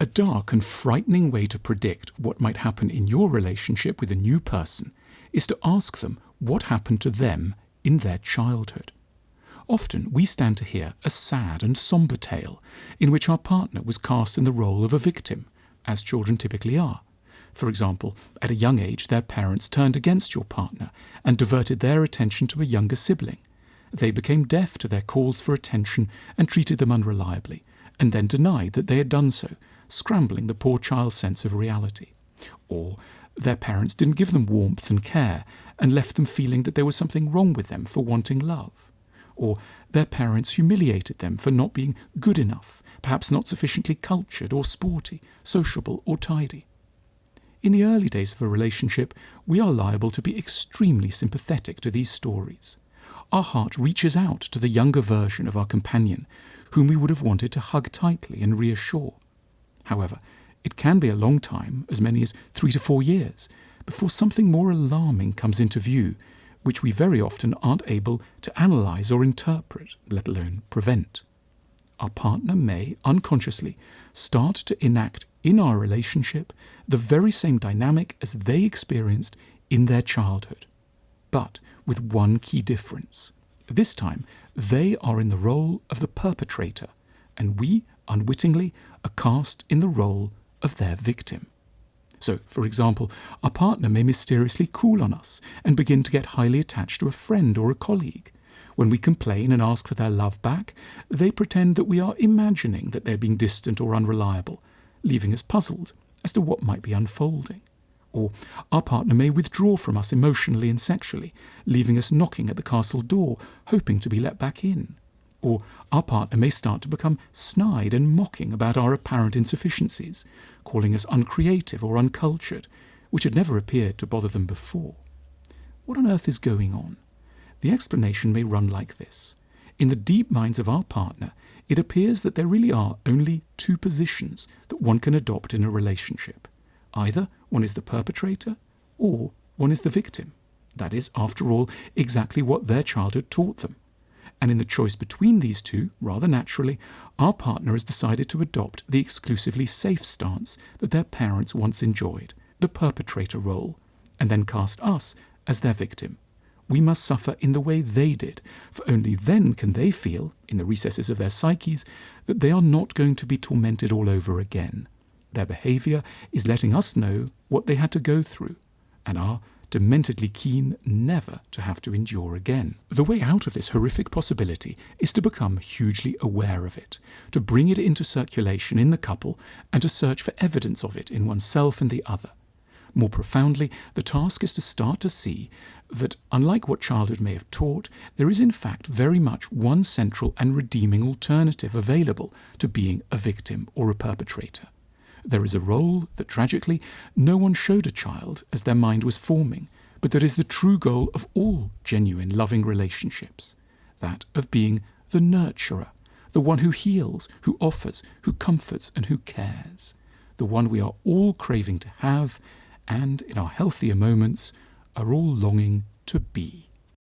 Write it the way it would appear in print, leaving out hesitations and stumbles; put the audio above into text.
A dark and frightening way to predict what might happen in your relationship with a new person is to ask them what happened to them in their childhood. Often we stand to hear a sad and sombre tale in which our partner was cast in the role of a victim, as children typically are. For example, at a young age their parents turned against your partner and diverted their attention to a younger sibling. They became deaf to their calls for attention and treated them unreliably, and then denied that they had done so, scrambling the poor child's sense of reality. Or their parents didn't give them warmth and care and left them feeling that there was something wrong with them for wanting love. Or their parents humiliated them for not being good enough, perhaps not sufficiently cultured or sporty, sociable or tidy. In the early days of a relationship, we are liable to be extremely sympathetic to these stories. Our heart reaches out to the younger version of our companion, whom we would have wanted to hug tightly and reassure. However, it can be a long time, as many as 3 to 4 years, before something more alarming comes into view, which we very often aren't able to analyse or interpret, let alone prevent. Our partner may, unconsciously, start to enact in our relationship the very same dynamic as they experienced in their childhood, but with one key difference. This time, they are in the role of the perpetrator, and we, unwittingly, are cast in the role of their victim. So, for example, our partner may mysteriously cool on us and begin to get highly attached to a friend or a colleague. When we complain and ask for their love back, they pretend that we are imagining that they're being distant or unreliable, leaving us puzzled as to what might be unfolding. Or our partner may withdraw from us emotionally and sexually, leaving us knocking at the castle door, hoping to be let back in. Or our partner may start to become snide and mocking about our apparent insufficiencies, calling us uncreative or uncultured, which had never appeared to bother them before. What on earth is going on? The explanation may run like this. In the deep minds of our partner, it appears that there really are only two positions that one can adopt in a relationship. Either one is the perpetrator, or one is the victim. That is, after all, exactly what their childhood taught them. And in the choice between these two, rather naturally, our partner has decided to adopt the exclusively safe stance that their parents once enjoyed, the perpetrator role, and then cast us as their victim. We must suffer in the way they did, for only then can they feel, in the recesses of their psyches, that they are not going to be tormented all over again. Their behaviour is letting us know what they had to go through, and are dementedly keen never to have to endure again. The way out of this horrific possibility is to become hugely aware of it, to bring it into circulation in the couple, and to search for evidence of it in oneself and the other. More profoundly, the task is to start to see that, unlike what childhood may have taught, there is in fact very much one central and redeeming alternative available to being a victim or a perpetrator. There is a role that, tragically, no one showed a child as their mind was forming, but that is the true goal of all genuine loving relationships, that of being the nurturer, the one who heals, who offers, who comforts and who cares, the one we are all craving to have and, in our healthier moments, are all longing to be.